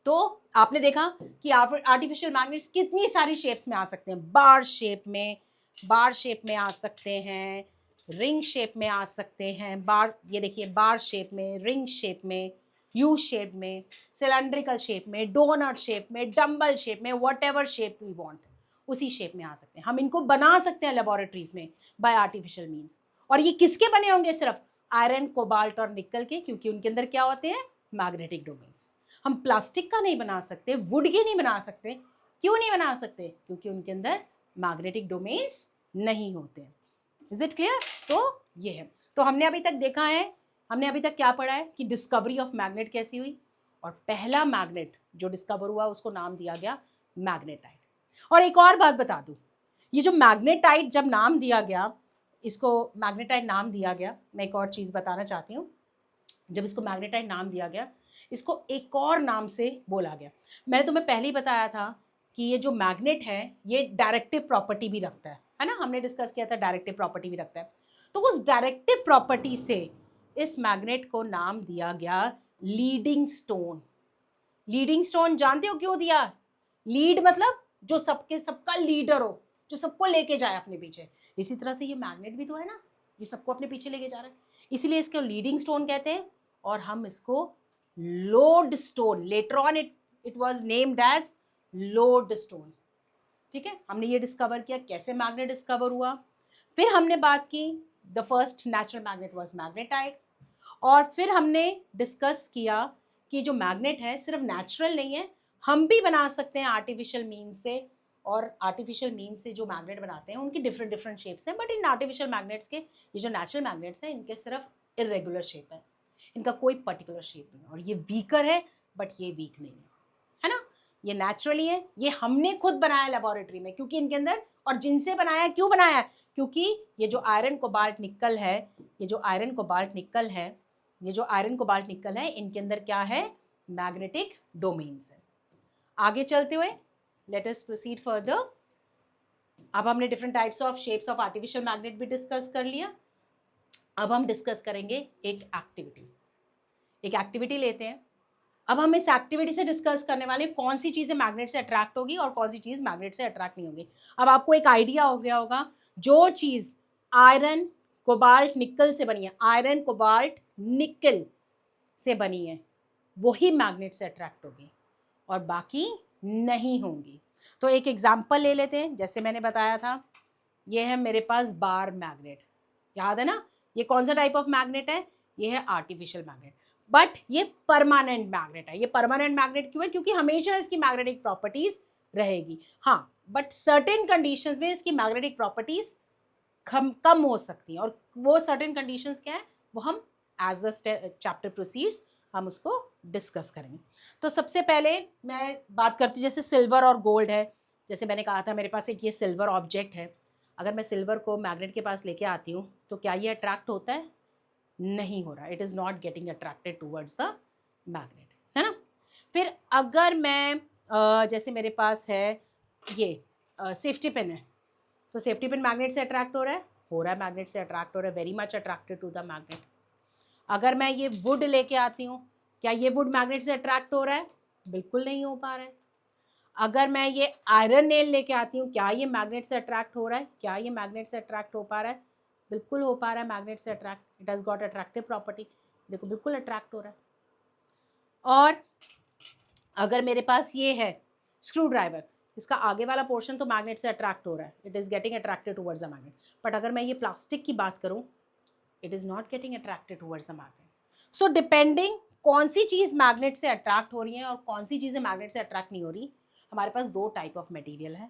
तो आपने देखा कि आर्टिफिशियल मैग्नेट्स कितनी सारी शेप्स में आ सकते हैं। बार शेप में आ सकते हैं, रिंग शेप में आ सकते हैं, बार, ये देखिए बार शेप में, रिंग शेप में, यू शेप में, सिलेंड्रिकल शेप में, डोनट शेप में, डम्बल शेप में, whatever shape we want, उसी शेप में आ सकते हैं। हम इनको बना सकते हैं लेबोरेटरीज में बाय आर्टिफिशियल मीन्स। और ये किसके बने होंगे? सिर्फ आयरन, कोबाल्ट और निकल के, क्योंकि उनके अंदर क्या होते हैं? Magnetic domains. हम प्लास्टिक का नहीं बना सकते, वुड के नहीं बना सकते। क्यों नहीं बना सकते? क्योंकि उनके अंदर मैग्नेटिक डोमेन्स नहीं होते। Is it clear? तो ये है। तो हमने अभी तक देखा है, हमने अभी तक क्या पढ़ा है कि डिस्कवरी ऑफ मैग्नेट कैसी हुई, और पहला मैग्नेट जो डिस्कवर हुआ उसको नाम दिया गया मैग्नेटाइट। और एक और बात बता दूं, ये जो मैग्नेटाइट जब नाम दिया गया, इसको मैग्नेटाइट नाम दिया गया, मैं एक और चीज़ बताना चाहती हूँ। जब इसको मैग्नेटाइट नाम दिया गया, इसको एक और नाम से बोला गया। मैंने तुम्हें पहले ही बताया था कि ये जो मैग्नेट है ये डायरेक्टिव प्रॉपर्टी भी रखता है ना, हमने डिस्कस किया था डायरेक्टिव प्रॉपर्टी भी रखता है। तो उस डायरेक्टिव प्रॉपर्टी से इस मैग्नेट को नाम दिया गया लीडिंग स्टोन। लीडिंग स्टोन जानते हो क्यों दिया? लीड मतलब जो सबका लीडर हो, जो सबको लेके जाए अपने पीछे। इसी तरह से ये मैग्नेट भी तो है ना, ये सबको अपने पीछे लेके जा रहा है, इसीलिए इसको लीडिंग स्टोन कहते हैं। और हम इसको lodestone, later on it was named as lodestone. ठीक है, हमने ये डिस्कवर किया कैसे मैग्नेट डिस्कवर हुआ। फिर हमने बात की the first natural magnet was magnetite. और फिर हमने डिस्कस किया कि जो मैग्नेट है सिर्फ नेचुरल नहीं है, हम भी बना सकते हैं आर्टिफिशियल मीन से। और आर्टिफिशियल मीन से जो मैग्नेट बनाते हैं उनकी डिफरेंट डिफरेंट शेप्स हैं, बट इन आर्टिफिशियल मैग्नेट्स के, ये जो नेचुरल मैग्नेट्स हैं इनके सिर्फ इरेगुलर शेप है, इनका कोई पर्टिकुलर शेप नहीं है। और ये वीकर है, बट ये वीक नहीं है ना, ये नेचुरली है, ये हमने खुद बनाया लेबोरेटरी में, क्योंकि इनके अंदर, और जिनसे बनाया, क्यों बनाया? क्योंकि ये जो आयरन कोबाल्ट निकल है, ये जो आयरन कोबाल्ट निकल है, ये जो आयरन कोबाल्ट निकल है, इनके अंदर क्या है? मैग्नेटिक डोमेन्स है। आगे चलते हुए लेट अस प्रोसीड फर्दर। अब हमने different types of shapes of artificial magnet भी डिस्कस कर लिया। अब हम डिस्कस करेंगे एक एक्टिविटी लेते हैं। अब हम इस एक्टिविटी से डिस्कस करने वाले कौन सी चीज़ें मैग्नेट से अट्रैक्ट होगी और कौन सी चीज़ मैग्नेट से अट्रैक्ट नहीं होगी। अब आपको एक आइडिया हो गया होगा, जो चीज़ आयरन कोबाल्ट निकल से बनी है, आयरन कोबाल्ट निकल से बनी है, वही मैग्नेट से अट्रैक्ट होगी और बाकी नहीं होंगी। तो एक एग्जाम्पल ले लेते हैं। जैसे मैंने बताया था, ये है मेरे पास बार मैग्नेट, याद है ना, ये कौन सा टाइप ऑफ मैग्नेट है? ये है आर्टिफिशियल मैग्नेट, बट ये परमानेंट मैग्नेट है। ये परमानेंट मैग्नेट क्यों है? क्योंकि हमेशा इसकी मैग्नेटिक प्रॉपर्टीज रहेगी। हाँ, बट सर्टेन कंडीशंस में इसकी मैग्नेटिक प्रॉपर्टीज कम हो सकती हैं, और वो सर्टेन कंडीशंस क्या है वो हम एज द चैप्टर प्रोसीड्स हम उसको डिस्कस करेंगे। तो सबसे पहले मैं बात करती हूँ, जैसे सिल्वर और गोल्ड है। जैसे मैंने कहा था मेरे पास एक ये सिल्वर ऑब्जेक्ट है, अगर मैं सिल्वर को मैग्नेट के पास लेके आती हूँ तो क्या ये अट्रैक्ट होता है? नहीं हो रहा, it is not getting attracted towards the magnet, है ना। फिर अगर मैं जैसे मेरे पास है ये सेफ्टी पिन है, तो सेफ्टी पिन मैग्नेट से अट्रैक्ट हो रहा है मैग्नेट से अट्रैक्ट हो रहा है, very much attracted to the magnet. अगर मैं ये वुड लेके आती हूँ, क्या ये वुड मैग्नेट से अट्रैक्ट हो रहा है? बिल्कुल नहीं हो पा रहा है। अगर मैं ये आयरन नेल लेके आती हूँ, क्या ये मैग्नेट से अट्रैक्ट हो रहा है? क्या ये मैग्नेट से अट्रैक्ट हो पा रहा है? बिल्कुल हो पा रहा है मैग्नेट से attract, it has got attractive property, देखो बिल्कुल अट्रैक्ट हो रहा है। और अगर मेरे पास ये है स्क्रू ड्राइवर, इसका आगे वाला पोर्शन तो मैग्नेट से अट्रैक्ट हो रहा है, it is getting attracted towards the magnet, but अगर मैं ये प्लास्टिक की बात करूँ, it is not getting attracted towards the magnet. So depending कौन सी चीज़ मैग्नेट से अट्रैक्ट हो रही है और कौन सी चीज़ें मैग्नेट से अट्रैक्ट नहीं हो रही, हमारे पास दो टाइप ऑफ मटेरियल है,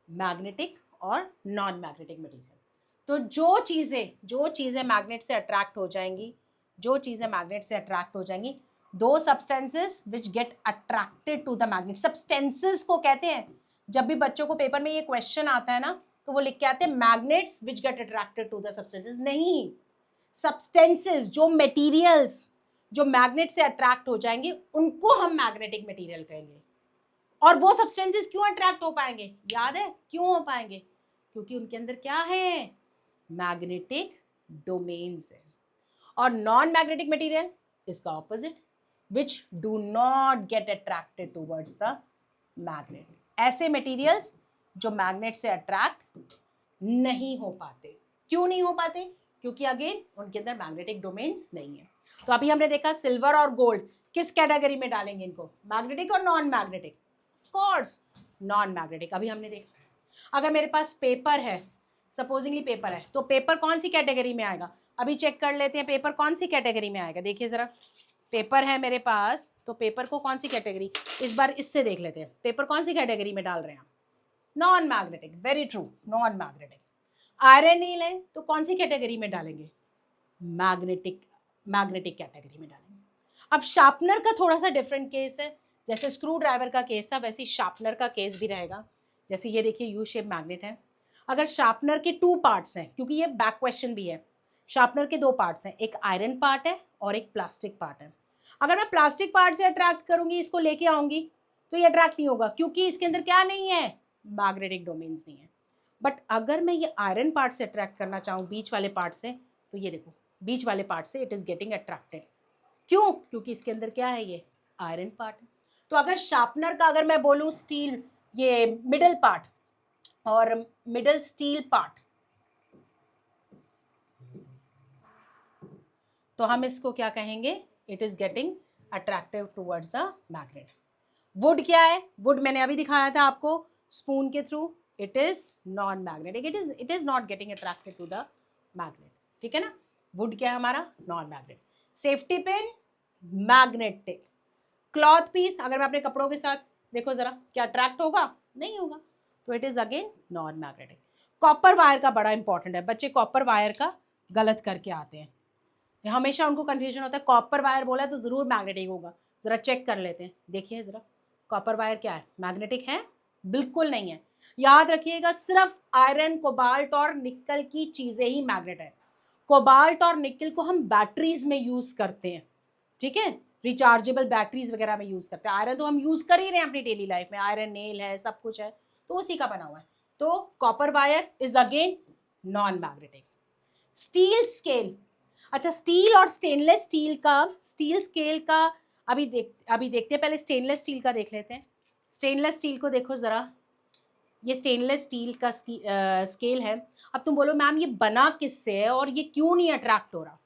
मैग्नेटिक और नॉन मैग्नेटिक मटेरियल। तो जो चीज़ें मैग्नेट से अट्रैक्ट हो जाएंगी, those substances which get attracted to the magnet, substances को कहते हैं। जब भी बच्चों को पेपर में ये क्वेश्चन आता है ना, तो वो लिख के आते हैं magnets which get attracted to the substances, नहीं, सब्सटेंसेस, जो मटेरियल्स जो मैग्नेट से अट्रैक्ट हो जाएंगे उनको हम मैग्नेटिक मटेरियल कहेंगे। और वो सब्सटेंसेस क्यों अट्रैक्ट हो पाएंगे? याद है क्यों हो पाएंगे? क्योंकि उनके अंदर क्या है? मैग्नेटिक डोमेन्स है। और नॉन मैग्नेटिक मटेरियल इसका opposite, which do not get attracted towards the magnet. ऐसे materials जो मैग्नेट से अट्रैक्ट नहीं हो पाते. क्यों नहीं हो पाते? क्योंकि अगेन उनके अंदर मैग्नेटिक डोमेन्स नहीं है. तो अभी हमने देखा सिल्वर और गोल्ड किस कैटेगरी में डालेंगे इनको, मैग्नेटिक और non magnetic? Of course non magnetic. अभी हमने देखा अगर मेरे पास पेपर है, सपोजिंगली पेपर है, तो पेपर कौन सी कैटेगरी में आएगा? अभी चेक कर लेते हैं पेपर कौन सी कैटेगरी में आएगा. देखिए जरा, पेपर है मेरे पास, तो पेपर को कौन सी कैटेगरी, इस बार इससे देख लेते हैं, पेपर कौन सी कैटेगरी में डाल रहे हैं? Non magnetic. Very true, non magnetic. Iron nil है तो कौन सी कैटेगरी में डालेंगे? मैग्नेटिक. मैग्नेटिक कैटेगरी में डालेंगे. अब शार्पनर का थोड़ा सा डिफरेंट केस है. जैसे स्क्रू ड्राइवर का केस था वैसे ही शार्पनर का केस भी रहेगा. जैसे ये देखिए यू शेप मैग्नेट है. अगर शार्पनर के 2 पार्ट्स हैं, क्योंकि ये बैक क्वेश्चन भी है, शार्पनर के 2 पार्ट्स हैं, एक आयरन पार्ट है और एक प्लास्टिक पार्ट है. अगर मैं प्लास्टिक पार्ट से अट्रैक्ट करूंगी, इसको लेके आऊंगी, तो ये अट्रैक्ट नहीं होगा क्योंकि इसके अंदर क्या नहीं है? मैग्नेटिक डोमेन्स नहीं है. बट अगर मैं ये आयरन पार्ट से अट्रैक्ट करना चाहूँ, बीच वाले पार्ट से, तो ये देखो बीच वाले पार्ट से इट इज़ गेटिंग अट्रैक्टेड. क्यों? क्योंकि इसके अंदर क्या है? ये आयरन पार्ट है. तो अगर शार्पनर का अगर मैं बोलूँ स्टील, ये मिडल पार्ट और मिडल स्टील पार्ट, तो हम इसको क्या कहेंगे? It is getting attractive towards the magnet. Would क्या है? वुड मैंने अभी दिखाया था आपको स्पून के through. It is non magnetic. It is not getting attracted to the magnet. ठीक है ना? वुड क्या है हमारा? Non magnet. Safety pin magnetic. Cloth piece अगर मैं अपने कपड़ों के साथ, देखो जरा, क्या अट्रैक्ट होगा? नहीं होगा. तो it is again non magnetic. Copper wire का बड़ा इंपॉर्टेंट है. बच्चे कॉपर वायर का गलत करके आते हैं, हमेशा उनको कंफ्यूजन होता है. कॉपर वायर बोला तो ज़रूर मैग्नेटिक होगा. ज़रा चेक कर लेते हैं. देखिए ज़रा, कॉपर वायर क्या है? मैग्नेटिक है? बिल्कुल नहीं है. याद रखिएगा, सिर्फ आयरन, कोबाल्ट और निकल की चीज़ें ही मैग्नेट है. कोबाल्ट और निकल को हम बैटरीज में यूज़ करते हैं. ठीक है, रिचार्जेबल बैटरीज वगैरह में यूज़ करते हैं. आयरन तो हम यूज़ कर ही रहे हैं अपनी डेली लाइफ में. आयरन नेल है, सब कुछ है, तो उसी का बना हुआ है. तो copper wire is again non magnetic. Steel scale. अच्छा, स्टील और स्टेनलेस स्टील का, स्टील स्केल का अभी देखते हैं. पहले स्टेनलेस स्टील का देख लेते हैं. स्टेनलेस स्टील को देखो ज़रा, ये स्टेनलेस स्टील का स्केल है. अब तुम बोलो मैम ये बना किससे है और ये क्यों नहीं अट्रैक्ट हो रहा?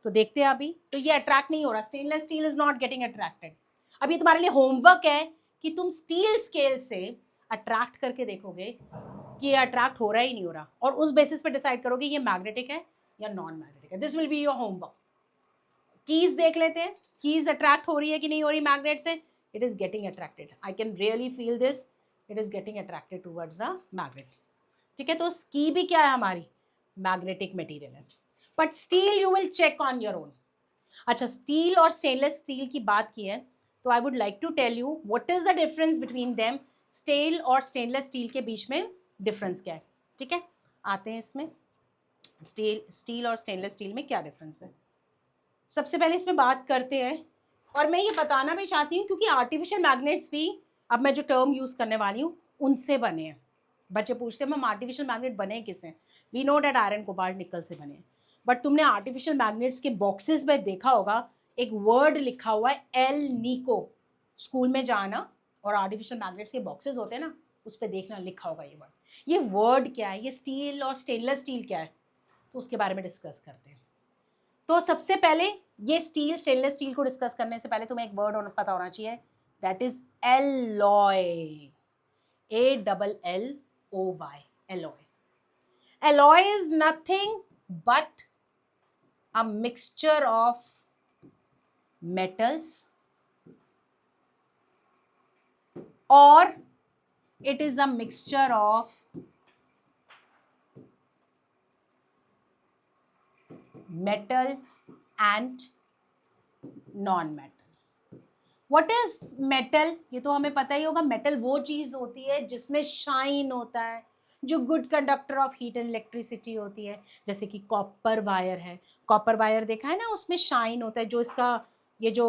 तो देखते हैं अभी. तो ये अट्रैक्ट नहीं हो रहा. Stainless steel is not getting attracted. अब ये तुम्हारे लिए होमवर्क है कि तुम स्टील स्केल से अट्रैक्ट करके देखोगे कि ये अट्रैक्ट हो रहा ही नहीं हो रहा, और उस बेसिस पे डिसाइड करोगे ये मैग्नेटिक है या नॉन मैग्नेटिक है. This will be your homework. Keys देख लेते हैं. कीज अट्रैक्ट हो रही है कि नहीं हो रही मैग्नेट से? It is getting attracted. I can really feel this. It is getting attracted towards the magnet. ठीक है, तो की भी क्या है हमारी? मैग्नेटिक मटेरियल है. But steel you will check on your own. अच्छा, स्टील और स्टेनलेस स्टील की बात की है तो I would like to tell you what is the difference between them. Steel और स्टेनलेस स्टील के बीच में डिफरेंस क्या है? ठीक है, आते हैं इसमें. स्टील और स्टेनलेस स्टील में क्या डिफरेंस है? सबसे पहले इसमें बात करते हैं. और मैं ये बताना भी चाहती हूँ क्योंकि आर्टिफिशियल मैग्नेट्स भी, अब मैं जो टर्म यूज़ करने वाली हूँ, उनसे बने हैं. बच्चे पूछते हैं मैम आर्टिफिशियल मैग्नेट बने किससे? We know that iron, cobalt, nickel से बने हैं. बट तुमने आर्टिफिशियल मैग्नेट्स के बॉक्सेस में देखा होगा एक वर्ड लिखा हुआ है एल निको. स्कूल में जाना और आर्टिफिशियल मैग्नेट्स के बॉक्सेस होते हैं ना, उस पर देखना लिखा होगा ये वर्ड. ये वर्ड क्या है? ये स्टील और स्टेनलेस स्टील क्या है? तो उसके बारे में डिस्कस करते हैं. तो सबसे पहले ये स्टील, स्टेनलेस स्टील को डिस्कस करने से पहले तुम्हें एक वर्ड पता होना चाहिए, that is alloy. ALLOY. Alloy. Alloy is nothing but a mixture of metals, or it is a mixture of metal and non-metal. What is metal? ये तो हमें पता ही होगा. मेटल वो चीज़ होती है जिसमें शाइन होता है, जो good conductor of heat and electricity होती है. जैसे कि कॉपर वायर है. कॉपर वायर देखा है ना, उसमें शाइन होता है. जो इसका ये जो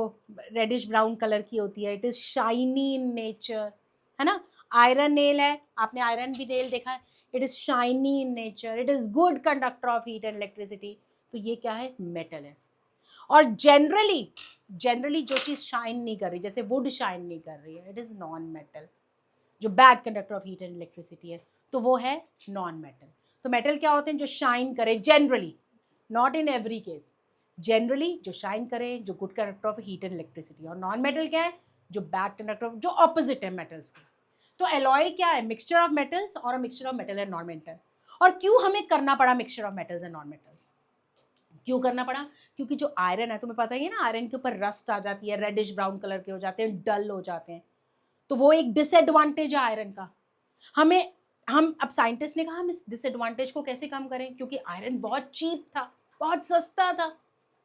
रेडिश ब्राउन कलर की होती है, it is shiny in nature, है ना. आयरन नेल है, आपने आयरन भी नेल देखा है, it is shiny in nature, it is good conductor of heat and electricity. तो ये क्या है? मेटल है. और जनरली जो चीज़ शाइन नहीं कर रही, जैसे वुड शाइन नहीं कर रही है, इट इज़ नॉन मेटल। जो bad conductor of heat and electricity है तो वो है नॉन मेटल। तो मेटल क्या होते हैं? जो शाइन करे generally, not in every case, generally जो शाइन करे, जो good conductor of heat and electricity. और नॉन मेटल क्या है? जो बैड कंडक्टर ऑफ, जो ऑपोजिट है मेटल्स के। तो एलॉय क्या है? मिक्सचर ऑफ मेटल्स और mixture of metal and non metal. और क्यों हमें करना पड़ा mixture of metals and non metals? क्यों करना पड़ा? क्योंकि जो आयरन है, तुम्हें पता ही है ना, आयरन के ऊपर रस्ट आ जाती है, रेडिश ब्राउन कलर के हो जाते हैं, डल हो जाते हैं। तो वो एक डिसएडवांटेज है आयरन का। हम अब साइंटिस्ट ने कहा हम इस डिसएडवांटेज को कैसे कम करें, क्योंकि आयरन बहुत चीप था, बहुत सस्ता था,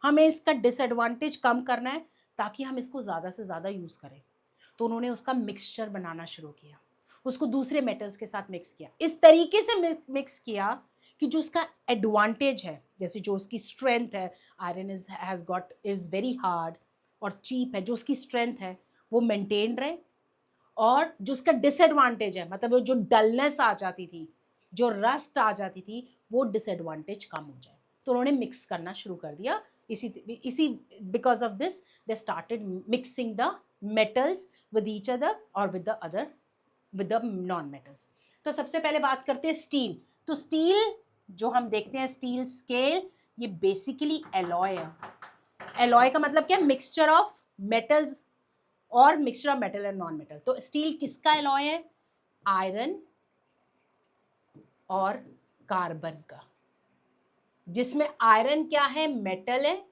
हमें इसका डिसएडवांटेज कम करना है ताकि हम इसको ज़्यादा से ज़्यादा यूज़ करें। तो उन्होंने उसका मिक्सचर बनाना शुरू किया, उसको दूसरे मेटल्स के साथ मिक्स किया, इस तरीके से मिक्स किया कि जो उसका एडवांटेज है, जैसे जो उसकी स्ट्रेंथ है, आयरन इज़ वेरी हार्ड और चीप है, जो उसकी स्ट्रेंथ है वो मेंटेन रहे, और जो उसका डिसएडवांटेज है, मतलब जो डलनेस आ जाती थी, जो रस्ट आ जाती थी, वो डिसएडवांटेज कम हो जाए। तो उन्होंने मिक्स करना शुरू कर दिया। इसी because of this they started mixing the metals with each other और विद द नॉन मेटल्स। तो सबसे पहले बात करते हैं स्टील। तो स्टील जो हम देखते हैं, स्टील स्केल, ये बेसिकली एलॉय है। एलॉय का मतलब क्या? मिक्सचर ऑफ मेटल्स और mixture of metal and non metal. तो स्टील किसका एलॉय है? आयरन और कार्बन का, जिसमें आयरन क्या है? मेटल है,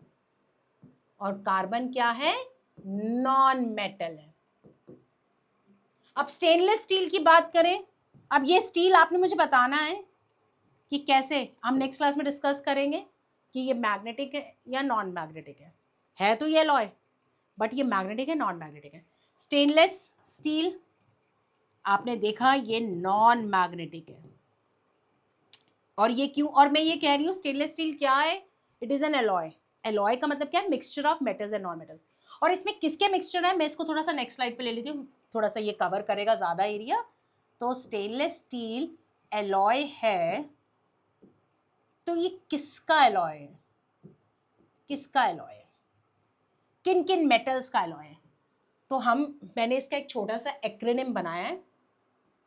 और कार्बन क्या है? नॉन मेटल है। अब स्टेनलेस स्टील की बात करें। अब ये स्टील आपने मुझे बताना है कि कैसे, हम नेक्स्ट क्लास में डिस्कस करेंगे कि ये मैग्नेटिक है या नॉन मैग्नेटिक है तो ये एलॉय, बट ये मैग्नेटिक है नॉन मैग्नेटिक है। स्टेनलेस स्टील आपने देखा ये नॉन मैग्नेटिक है। और ये क्यों? और मैं ये कह रही हूँ स्टेनलेस स्टील क्या है? It is an alloy. Alloy का मतलब क्या है? Mixture of metals and non metals. और इसमें किसके मिक्सचर है? मैं इसको थोड़ा सा नेक्स्ट स्लाइड पे ले लेती हूँ, थोड़ा सा ये कवर करेगा ज़्यादा एरिया। तो स्टेनलेस स्टील एलॉय है, तो ये किसका एलॉय है? किसका एलॉय है? किन किन मेटल्स का एलॉय है? तो मैंने इसका एक छोटा सा एक्रोनिम बनाया है,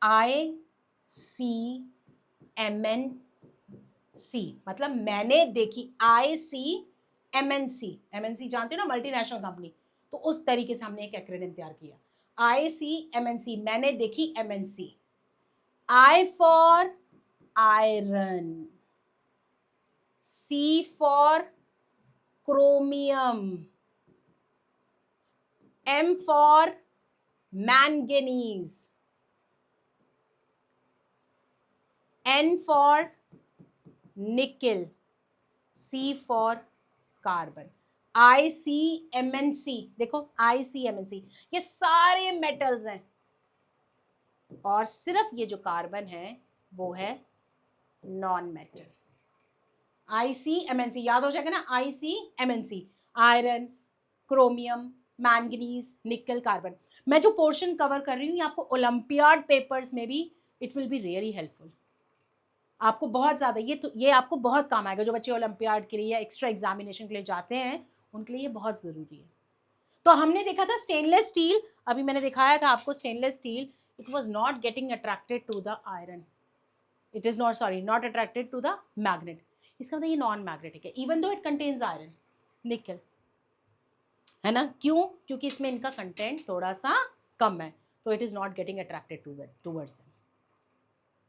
ICMNC। मतलब मैंने देखी, ICMNC, MNC जानते हो ना, मल्टीनेशनल कंपनी। तो उस तरीके से हमने एक एक्रोनिम तैयार किया, ICMNC, मैंने देखी MNC। I for iron, C for chromium, M for manganese, N for nickel, C for carbon। ICMNC, देखो ICMNC, ये सारे मेटल्स हैं, और सिर्फ ये जो कार्बन है वो है नॉन मेटल। ICMNC याद हो जाएगा ना, ICMNC, आयरन, क्रोमियम, मैंगनीज, निकल, कार्बन। मैं जो पोर्शन कवर कर रही हूँ, ये आपको ओलंपियाड पेपर्स में भी it will be really helpful. आपको बहुत ज़्यादा ये आपको बहुत काम आएगा। जो बच्चे ओलंपियाड के लिए या एक्स्ट्रा एग्जामिनेशन के लिए जाते हैं, उनके लिए ये बहुत ज़रूरी है। तो हमने देखा था स्टेनलेस स्टील, अभी मैंने दिखाया था आपको stainless steel, it was not getting attracted to the iron, it is not attracted to the magnet. इसका मतलब ये नॉन मैग्नेटिक है, even though it contains iron, nickel, है ना। क्यों? क्योंकि इसमें इनका कंटेंट थोड़ा सा कम है, तो it is not getting attracted towards them.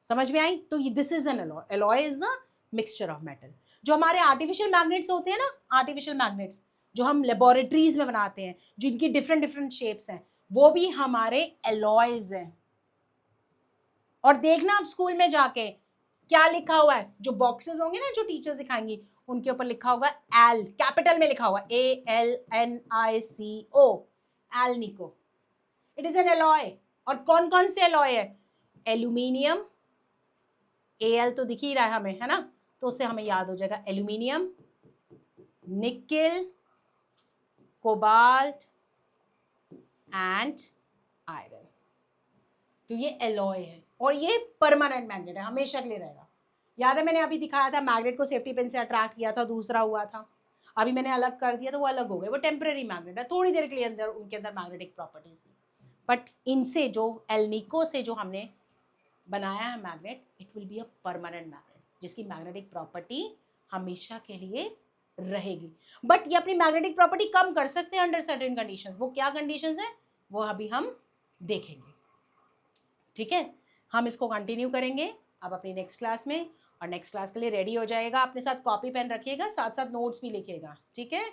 समझ में आई? तो this is an alloy. Alloy is a mixture of metal. जो हमारे आर्टिफिशियल मैग्नेट्स होते हैं ना, आर्टिफिशियल मैग्नेट्स जो हम लेबोरेटरीज में बनाते हैं, जिनकी डिफरेंट डिफरेंट शेप्स हैं, वो भी हमारे एलॉयज हैं। और देखना आप स्कूल में जाके क्या लिखा हुआ है, जो बॉक्सेस होंगे ना जो टीचर्स दिखाएंगी, उनके ऊपर लिखा होगा एल, कैपिटल में लिखा हुआ ALNICO, alnico. It is an alloy. और कौन कौन से एलॉय है? एल्यूमिनियम, Al तो दिख ही रहा है हमें, है ना, तो उससे हमें याद हो जाएगा एल्यूमिनियम, निकल, कोबाल्ट एंड आयरन। तो ये एलॉय है, और ये परमानेंट मैग्नेट है, हमेशा के लिए रहेगा। याद है मैंने अभी दिखाया था मैग्नेट को सेफ्टी पिन से अट्रैक्ट किया था, दूसरा हुआ था। अभी मैंने अलग कर दिया तो वो अलग हो गए, वो टेम्परेरी मैग्नेट है, थोड़ी देर के लिए अंदर उनके अंदर मैग्नेटिक प्रॉपर्टीज थी। बट इनसे जो एल्निको से जो हमने बनाया है magnet, it will be a permanent magnet, जिसकी मैग्नेटिक प्रॉपर्टी हमेशा के लिए रहेगी। बट ये अपनी मैग्नेटिक प्रॉपर्टी कम कर सकते हैं अंडर सर्टेन कंडीशंस। वो क्या कंडीशंस है वो अभी हम देखेंगे, ठीक है। हम इसको कंटिन्यू करेंगे अब अपनी नेक्स्ट क्लास में, और नेक्स्ट क्लास के लिए रेडी हो जाएगा, अपने साथ कॉपी पेन रखिएगा, साथ साथ नोट्स भी लिखिएगा, ठीक है।